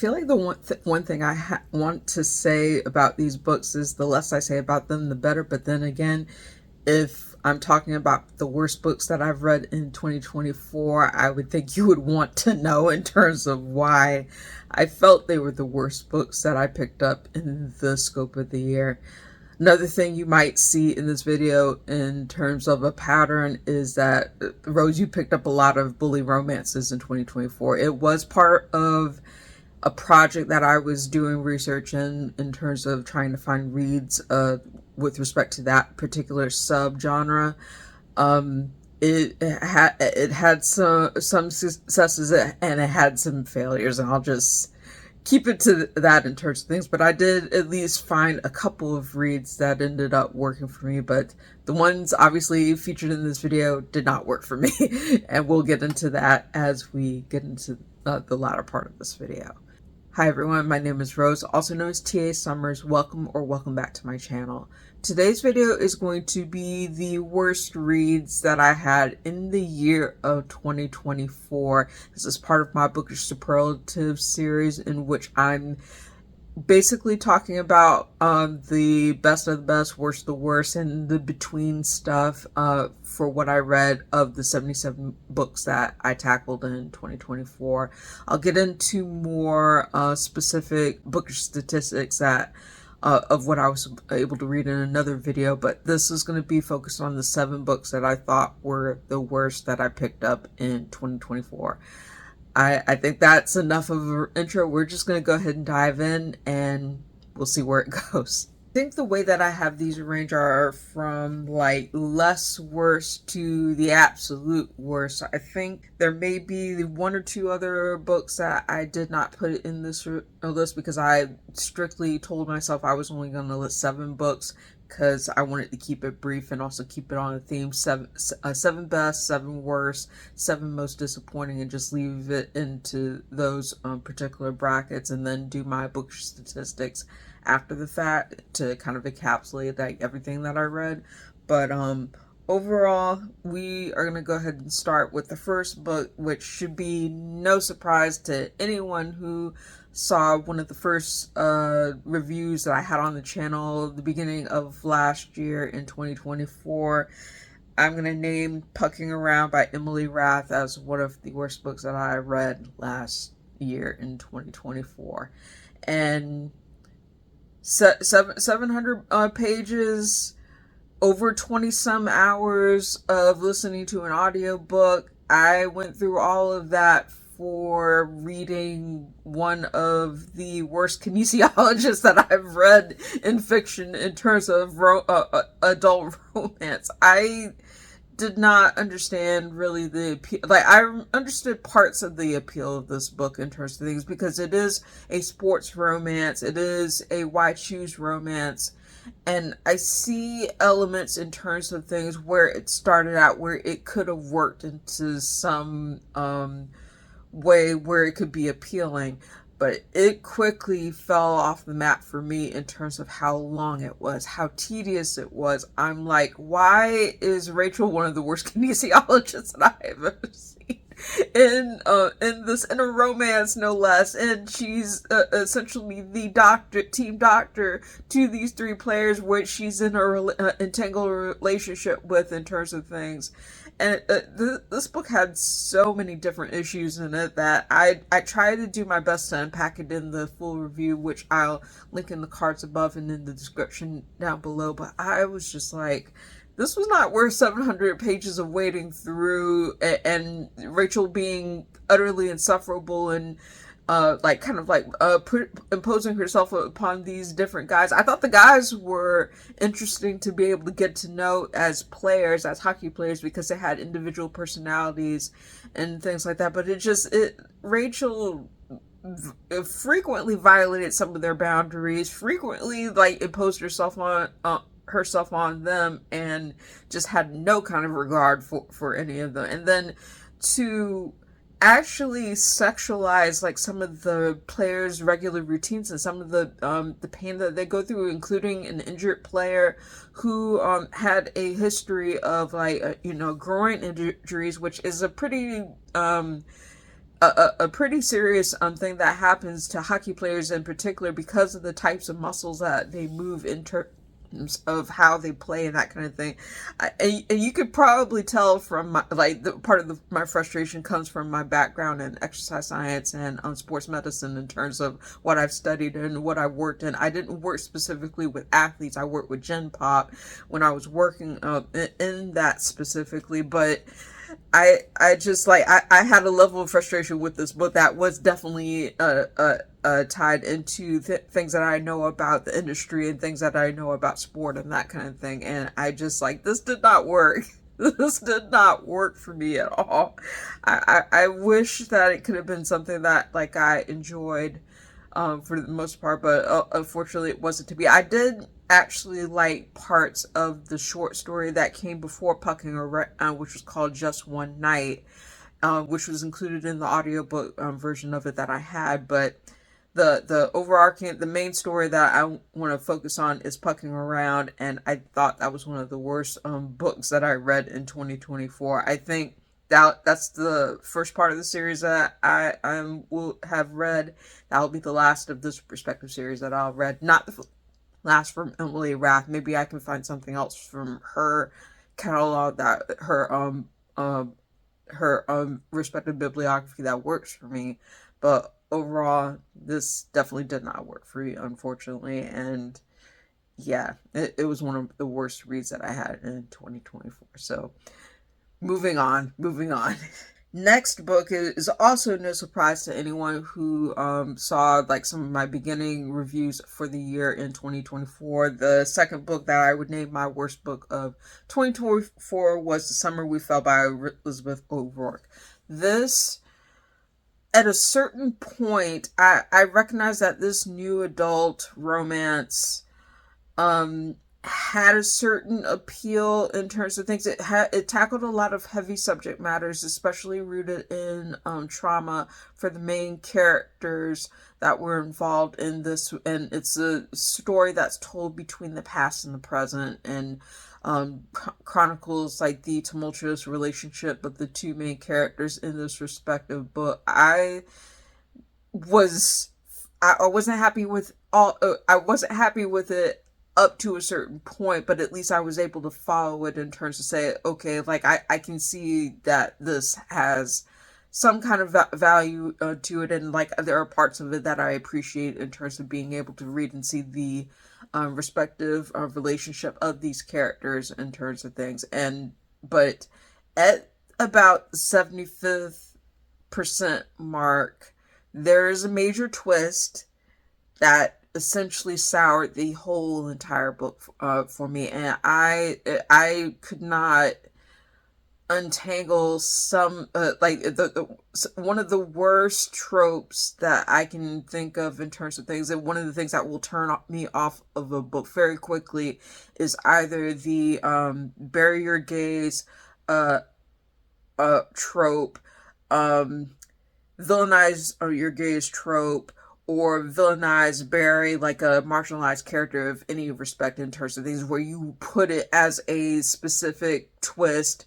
feel like the one thing I want to say about these books is the less I say about them, the better. But then again, if I'm talking about the worst books that I've read in 2024, I would think you would want to know in terms of why I felt they were the worst books that I picked up in the scope of the year. Another thing you might see in this video in terms of a pattern is that, Rose, you picked up a lot of bully romances in 2024. It was part of a project that I was doing research in terms of trying to find reads with respect to that particular subgenre. It had some successes and it had some failures, and I'll just keep it to that in terms of things. But I did at least find a couple of reads that ended up working for me, but the ones obviously featured in this video did not work for me. And we'll get into that as we get into the latter part of this video. Hi everyone, my name is Rose, also known as TA Summers. Welcome back to my channel. Today's video is going to be the worst reads that I had in the year of 2024. This is part of my bookish superlative series in which I'm basically talking about the best of the best, worst of the worst, and the between stuff for what I read of the 77 books that I tackled in 2024. I'll get into more specific bookish statistics that of what I was able to read in another video, but this is going to be focused on the 7 books that I thought were the worst that I picked up in 2024. I think that's enough of an intro. We're just going to go ahead and dive in and we'll see where it goes. I think the way that I have these arranged are from like less worst to the absolute worst. I think there may be 1 or 2 other books that I did not put in this list because I strictly told myself I was only going to list 7 books because I wanted to keep it brief and also keep it on a theme. 7 best, 7 worst, 7 most disappointing, and just leave it into those particular brackets, and then do my book statistics after the fact to kind of encapsulate like everything that I read. But overall, we are going to go ahead and start with the first book, which should be no surprise to anyone who saw one of the first reviews that I had on the channel at the beginning of last year in 2024. I'm going to name Pucking Around by Emily Rath as one of the worst books that I read last year in 2024. And 700 pages, over 20 some hours of listening to an audiobook. I went through all of that for reading one of the worst kinesiologists that I've read in fiction in terms of adult romance. I did not understand really the appeal. Like, I understood parts of the appeal of this book in terms of things, because it is a sports romance, it is a why choose romance, and I see elements in terms of things where it started out where it could have worked into some way where it could be appealing, but it quickly fell off the map for me in terms of how long it was, how tedious it was. I'm like, why is Rachel one of the worst kinesiologists that I've ever seen in a romance, no less? And she's essentially the team doctor to these 3 players, which she's in a entangled relationship with in terms of things. And this book had so many different issues in it that I tried to do my best to unpack it in the full review, which I'll link in the cards above and in the description down below. But I was just like, this was not worth 700 pages of wading through, and Rachel being utterly insufferable and imposing herself upon these different guys. I thought the guys were interesting to be able to get to know as players, as hockey players, because they had individual personalities and things like that. But Rachel frequently violated some of their boundaries, frequently imposed herself on them, and just had no kind of regard for any of them. And then to actually sexualize some of the players' regular routines and some of the pain that they go through, including an injured player who had a history of groin injuries, which is a pretty a pretty serious thing that happens to hockey players in particular because of the types of muscles that they move in terms of how they play and that kind of thing. And you could probably tell from my, like, the part of my frustration comes from my background in exercise science and sports medicine in terms of what I've studied and what I've worked in. I didn't work specifically with athletes. I worked with Gen Pop when I was working in that specifically, but I just like I had a level of frustration with this book that was definitely tied into things that I know about the industry and things that I know about sport and that kind of thing, and I just like, this did not work. This did not work for me at all. I wish that it could have been something that like I enjoyed for the most part, but unfortunately it wasn't to be. I did actually like parts of the short story that came before Pucking Around, which was called Just One Night, which was included in the audiobook version of it that I had, but the overarching, the main story that I want to focus on is Pucking Around, and I thought that was one of the worst books that I read in 2024. I think that's the first part of the series that I will have read. That'll be the last of this perspective series that I'll read. Not the last from Emily Rath. Maybe I can find something else from her catalog, that her respective bibliography that works for me. But overall, this definitely did not work for me, unfortunately, and yeah, it was one of the worst reads that I had in 2024. So moving on. Next book is also no surprise to anyone who saw like some of my beginning reviews for the year in 2024. The second book that I would name my worst book of 2024 was The Summer We Fell by Elizabeth O'Rourke. This, at a certain point, I recognize that this new adult romance had a certain appeal in terms of things. It tackled a lot of heavy subject matters, especially rooted in trauma for the main characters that were involved in this. And it's a story that's told between the past and the present, and chronicles like the tumultuous relationship of the two main characters in this respective book. I wasn't happy with I wasn't happy with it up to a certain point, but at least I was able to follow it in terms of say, okay, like I can see that this has some kind of value to it, and like there are parts of it that I appreciate in terms of being able to read and see the respective relationship of these characters in terms of things. But at about the 75th percent mark, there's a major twist that essentially soured the whole entire book for me, and I could not untangle some like the one of the worst tropes that I can think of in terms of things, and one of the things that will turn me off of a book very quickly is either the bury your gaze trope, villainize your gaze trope, or villainize, bury like a marginalized character of any respect in terms of things, where you put it as a specific twist,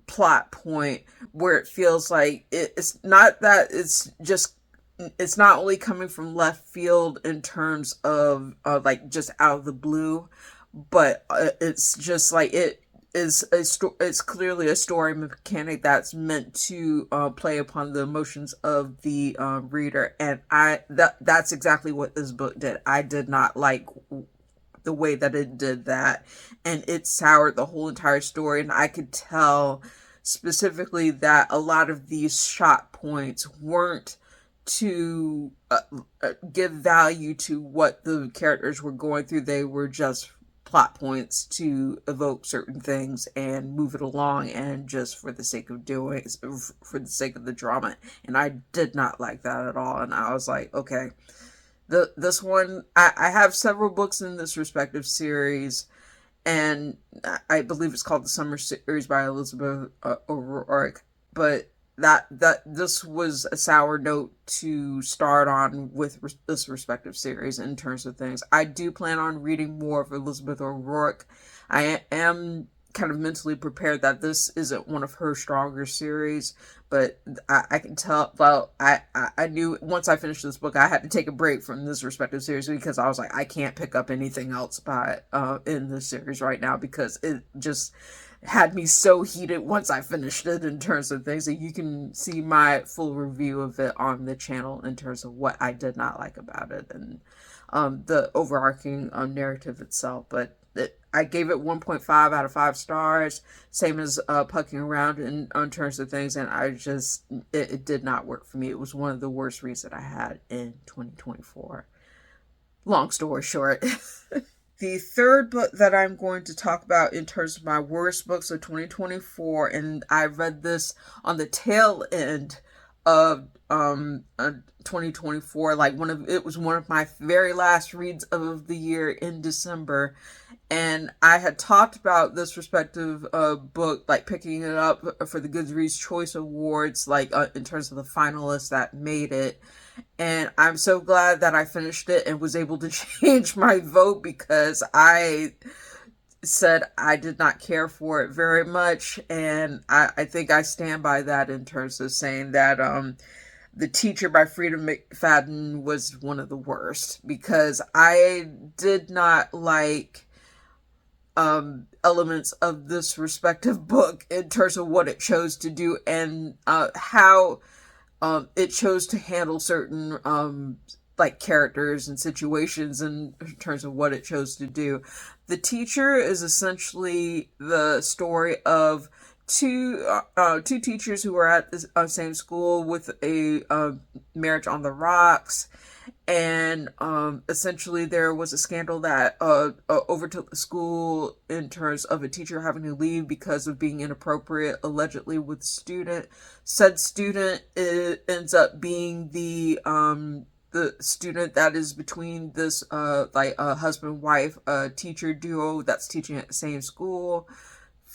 plot point, where it feels like it's not that it's not only coming from left field in terms of like just out of the blue, but it's just like it's clearly a story mechanic that's meant to play upon the emotions of the reader, and that's exactly what this book did. I did not like the way that it did that, and it soured the whole entire story. And I could tell specifically that a lot of these shot points weren't to give value to what the characters were going through. They were just plot points to evoke certain things and move it along, and just for the sake of doing, for the sake of the drama. And I did not like that at all. And I was like, okay, this one, I have several books in this respective series, and I believe it's called The Summer Series by Elizabeth O'Rourke, but that this was a sour note to start on with this respective series in terms of things. I do plan on reading more of Elizabeth O'Rourke. I am kind of mentally prepared that this isn't one of her stronger series, but I can tell, well, I knew once I finished this book, I had to take a break from this respective series because I was like, I can't pick up anything else by, in this series right now because it just had me so heated once I finished it in terms of things. And you can see my full review of it on the channel in terms of what I did not like about it and the overarching narrative itself. But I gave it 1.5 out of 5 stars, same as Pucking Around in terms of things, and I just, it did not work for me. It was one of the worst reads that I had in 2024. Long story short. The third book that I'm going to talk about in terms of my worst books of 2024, and I read this on the tail end of 2024, like it was one of my very last reads of the year in December, and I had talked about this respective book, like picking it up for the Goodreads Choice Awards, like in terms of the finalists that made it. And I'm so glad that I finished it and was able to change my vote because I said I did not care for it very much. And I think I stand by that in terms of saying that The Teacher by Freida McFadden was one of the worst because I did not like elements of this respective book in terms of what it chose to do and how it chose to handle certain like characters and situations in terms of what it chose to do. The Teacher is essentially the story of two teachers who are at the same school with a marriage on the rocks. And essentially there was a scandal that overtook the school in terms of a teacher having to leave because of being inappropriate allegedly with a student. Said student ends up being the student that is between this like husband wife teacher duo that's teaching at the same school.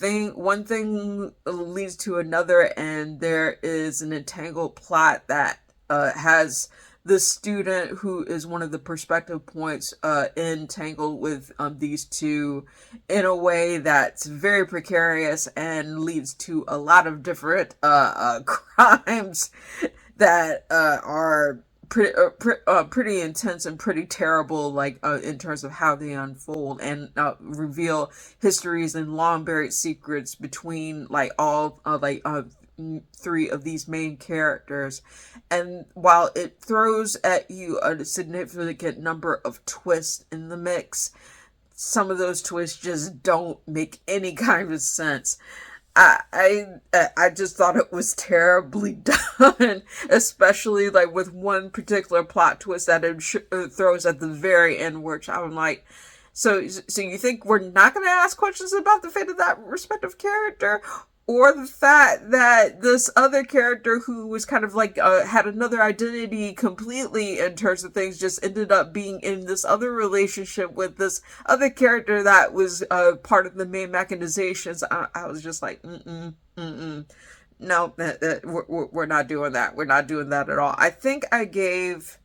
One thing leads to another, and there is an entangled plot that has the student who is one of the perspective points entangled with these two in a way that's very precarious and leads to a lot of different crimes that are pretty intense and pretty terrible, like in terms of how they unfold and reveal histories and long buried secrets between like all three of these main characters. And while it throws at you a significant number of twists in the mix, some of those twists just don't make any kind of sense. I just thought it was terribly done, especially like with one particular plot twist that it throws at the very end, which I'm like, so you think we're not going to ask questions about the fate of that respective character? Or the fact that this other character who was kind of like had another identity completely in terms of things just ended up being in this other relationship with this other character that was part of the main mechanizations. I was just like, no, we're not doing that. We're not doing that at all. I think I gave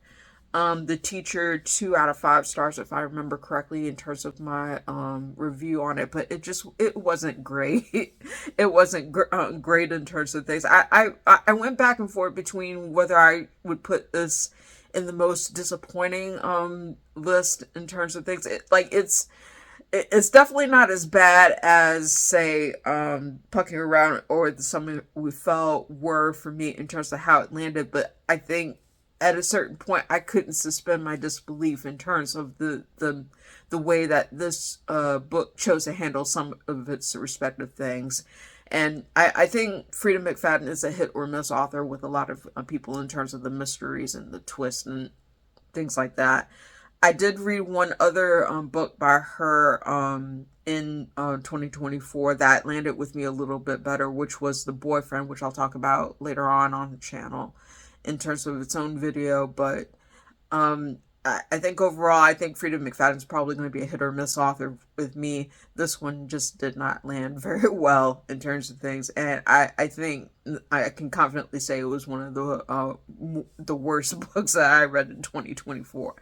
The Teacher 2 out of 5 stars, if I remember correctly, in terms of my review on it, but it wasn't great. It wasn't great in terms of things. I went back and forth between whether I would put this in the most disappointing list in terms of things. It's definitely not as bad as, say, Pucking Around or The Summer We Fell were for me in terms of how it landed, but I think at a certain point, I couldn't suspend my disbelief in terms of the way that this book chose to handle some of its respective things. And I think Freida McFadden is a hit or miss author with a lot of people in terms of the mysteries and the twists and things like that. I did read one other book by her in 2024 that landed with me a little bit better, which was The Boyfriend, which I'll talk about later on the channel in terms of its own video. But I think overall, I think Freida McFadden's probably going to be a hit or miss author with me. This one just did not land very well in terms of things, and I think I can confidently say it was one of the worst books that I read in 2024.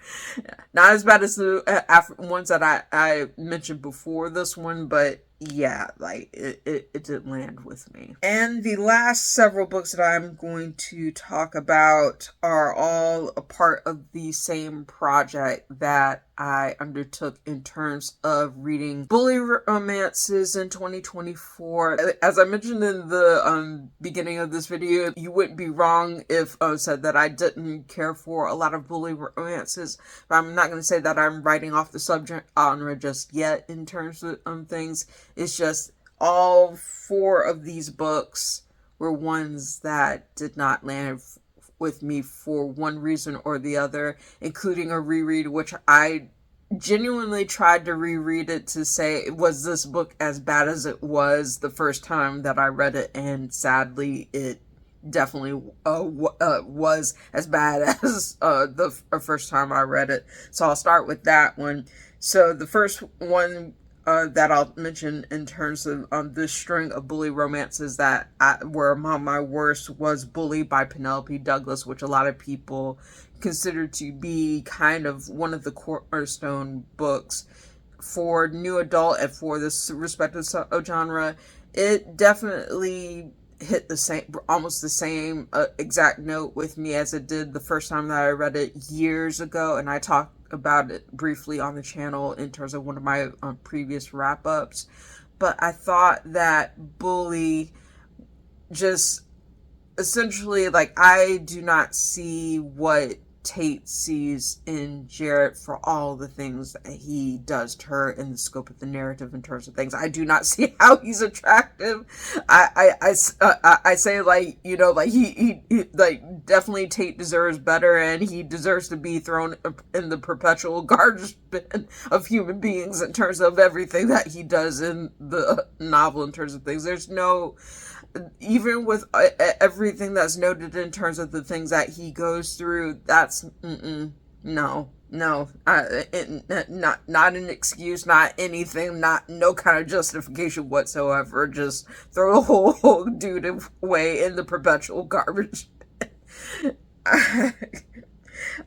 Not as bad as the ones that I mentioned before this one, but yeah, like it didn't land with me. And the last several books that I'm going to talk about are all a part of the same project that I undertook in terms of reading bully romances in 2024. As I mentioned in the beginning of this video, you wouldn't be wrong if I said that I didn't care for a lot of bully romances. But I'm not going to say that I'm writing off the subject genre just yet in terms of things. It's just all four of these books were ones that did not land with me for one reason or the other, including a reread, which I genuinely tried to reread it to say, was this book as bad as it was the first time that I read it? And sadly, it definitely was as bad as the first time I read it. So I'll start with that one. So the first one that I'll mention in terms of this string of bully romances that were among my worst was Bully by Penelope Douglas, which a lot of people consider to be kind of one of the cornerstone books for new adult and for this respective genre. It definitely hit the same, almost the same exact note with me as it did the first time that I read it years ago, and I talked about it briefly on the channel in terms of one of my previous wrap-ups. But I thought that Bully just essentially, like, I do not see what Tate sees in Jarrett for all the things that he does to her in the scope of the narrative in terms of things. I do not see how he's attractive. I say, like, you know, like he like definitely Tate deserves better, and he deserves to be thrown in the perpetual garbage bin of human beings in terms of everything that he does in the novel in terms of things. There's no, even with everything that's noted in terms of the things that he goes through, that's no, not an excuse, not anything, not no kind of justification whatsoever. Just throw the whole dude away in the perpetual garbage.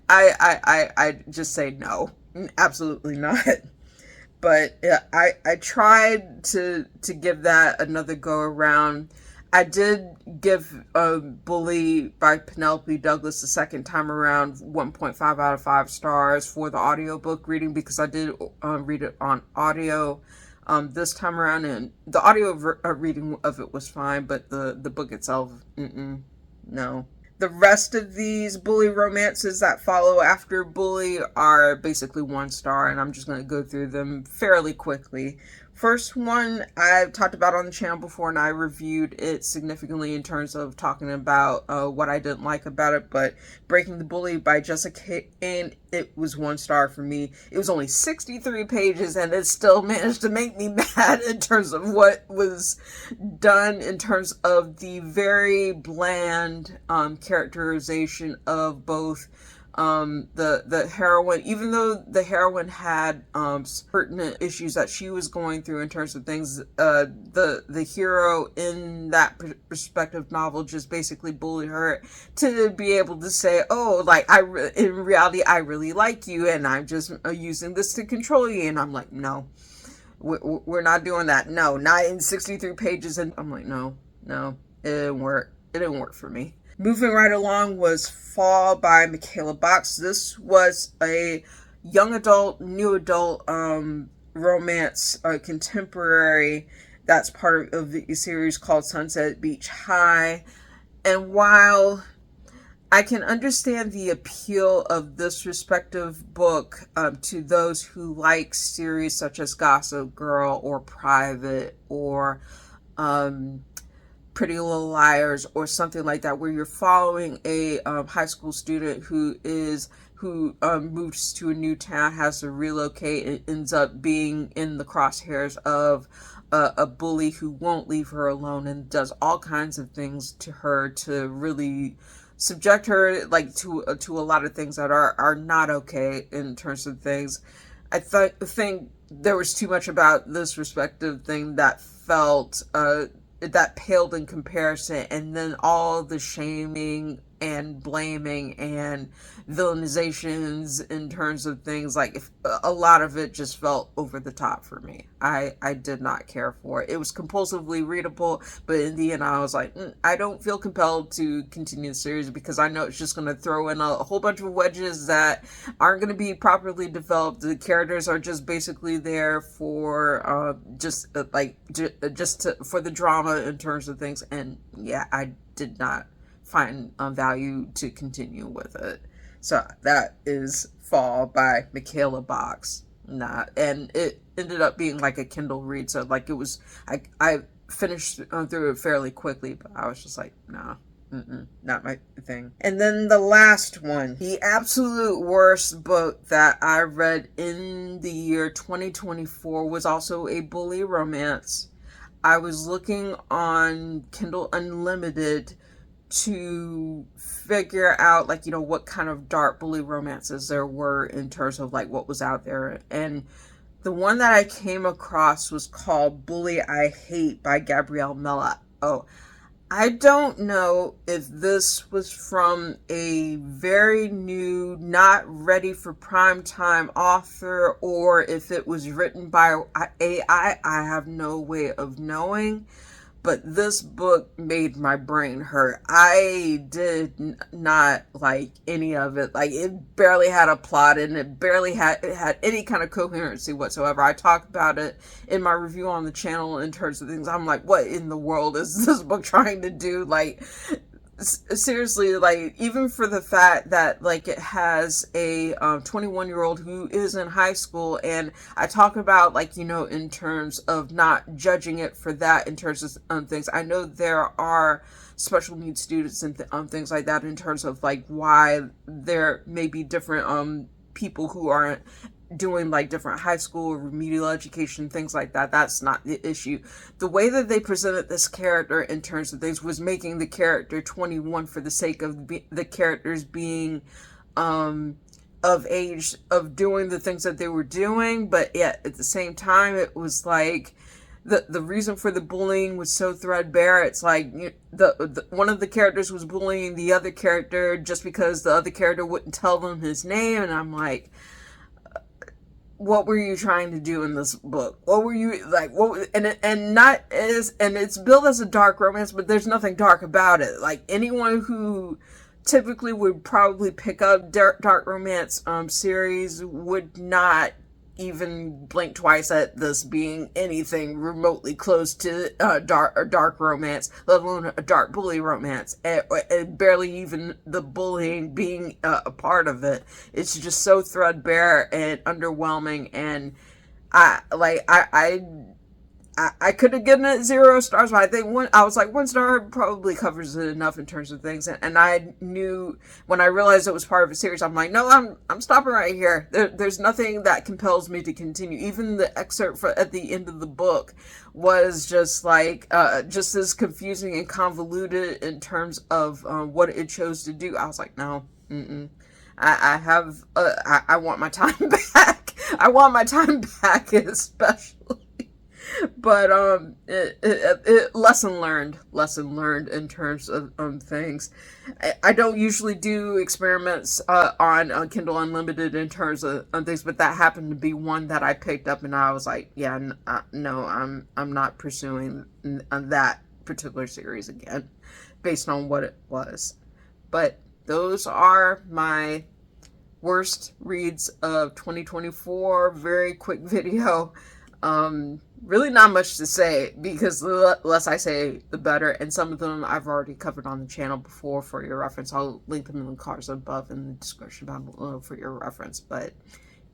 I just say no, absolutely not. But I tried to give that another go around. I did give Bully by Penelope Douglas the second time around 1.5 out of 5 stars for the audiobook reading, because I did read it on audio this time around, and the audio reading of it was fine, but the book itself, no. The rest of these bully romances that follow after Bully are basically 1 star, and I'm just going to go through them fairly quickly. First one I've talked about on the channel before, and I reviewed it significantly in terms of talking about what I didn't like about it, but Breaking the Bully by Jessa, Kane, it was 1 star for me. It was only 63 pages, and it still managed to make me mad in terms of what was done in terms of the very bland characterization of both the heroine, even though the heroine had pertinent issues that she was going through in terms of things, the hero in that perspective novel just basically bullied her to be able to say, oh, like, in reality I really like you, and I'm just using this to control you. And I'm like, no, we're not doing that. No, not in 63 pages. And I'm like, no, it didn't work. It didn't work for me. Moving right along was Fall by McKayla Box. This was a young adult, new adult romance, contemporary, that's part of the series called Sunset Beach High. And while I can understand the appeal of this respective book to those who like series such as Gossip Girl or Private or Pretty Little Liars or something like that, where you're following a high school student who moves to a new town, has to relocate, and ends up being in the crosshairs of a bully who won't leave her alone and does all kinds of things to her to really subject her, like, to a lot of things that are not okay in terms of things. I think there was too much about this respective thing that felt that paled in comparison, and then all the shaming and blaming and villainizations in terms of things. Like, if a lot of it just felt over the top for me. I did not care for it. It was compulsively readable, but in the end I was like, I don't feel compelled to continue the series because I know it's just going to throw in a whole bunch of wedges that aren't going to be properly developed. The characters are just basically there for for the drama in terms of things, and yeah, I did not find value to continue with it. So that is Fall by McKayla Box. And it ended up being like a Kindle read, so like it was, I finished through it fairly quickly, but I was just like, nah, not my thing. And then the last one, the absolute worst book that I read in the year 2024 was also a bully romance. I was looking on Kindle Unlimited to figure out, like, what kind of dark bully romances there were in terms of like what was out there, and the one that I came across was called Bully I Hate by Gabrielle Mello. Oh, I don't know if this was from a very new, not ready for prime time author, or if it was written by AI. I have no way of knowing. But this book made my brain hurt. I did not like any of it. Like, it barely had a plot, and it barely had any kind of coherency whatsoever. I talked about it in my review on the channel in terms of things. I'm like, what in the world is this book trying to do? Like, seriously, like, even for the fact that, like, it has a 21-year-old who is in high school, and I talk about, like, in terms of not judging it for that, in terms of things. I know there are special needs students and things like that, in terms of, like, why there may be different people who aren't doing like different high school remedial education, things like that. That's not the issue. The way that they presented this character in terms of things was making the character 21 for the sake of the characters being of age, of doing the things that they were doing, but yet at the same time it was like the reason for the bullying was so threadbare. It's like the one of the characters was bullying the other character just because the other character wouldn't tell them his name, and I'm like, what were you trying to do in this book? What were you like? What and it's billed as a dark romance, but there's nothing dark about it. Like, anyone who typically would probably pick up dark romance series would not even blink twice at this being anything remotely close to dark romance, let alone a dark bully romance, and barely even the bullying being a part of it. It's just so threadbare and underwhelming, and I could have given it 0 stars, but I think I was like, 1 star probably covers it enough in terms of things. And I knew when I realized it was part of a series, I'm like, no, I'm stopping right here. There's nothing that compels me to continue. Even the excerpt at the end of the book was just like, just as confusing and convoluted in terms of what it chose to do. I was like, no, I want my time back. I want my time back, especially. But lesson learned in terms of things. I don't usually do experiments on Kindle Unlimited in terms of things, but that happened to be one that I picked up, and I was like, yeah, no, I'm not pursuing that particular series again, based on what it was. But those are my worst reads of 2024. Very quick video. Really not much to say, because the less I say, the better. And some of them I've already covered on the channel before for your reference. I'll link them in the cards above in the description down below for your reference. But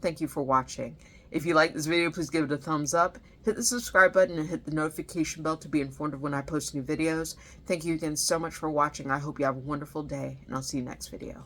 thank you for watching. If you like this video, please give it a thumbs up. Hit the subscribe button and hit the notification bell to be informed of when I post new videos. Thank you again so much for watching. I hope you have a wonderful day, and I'll see you next video.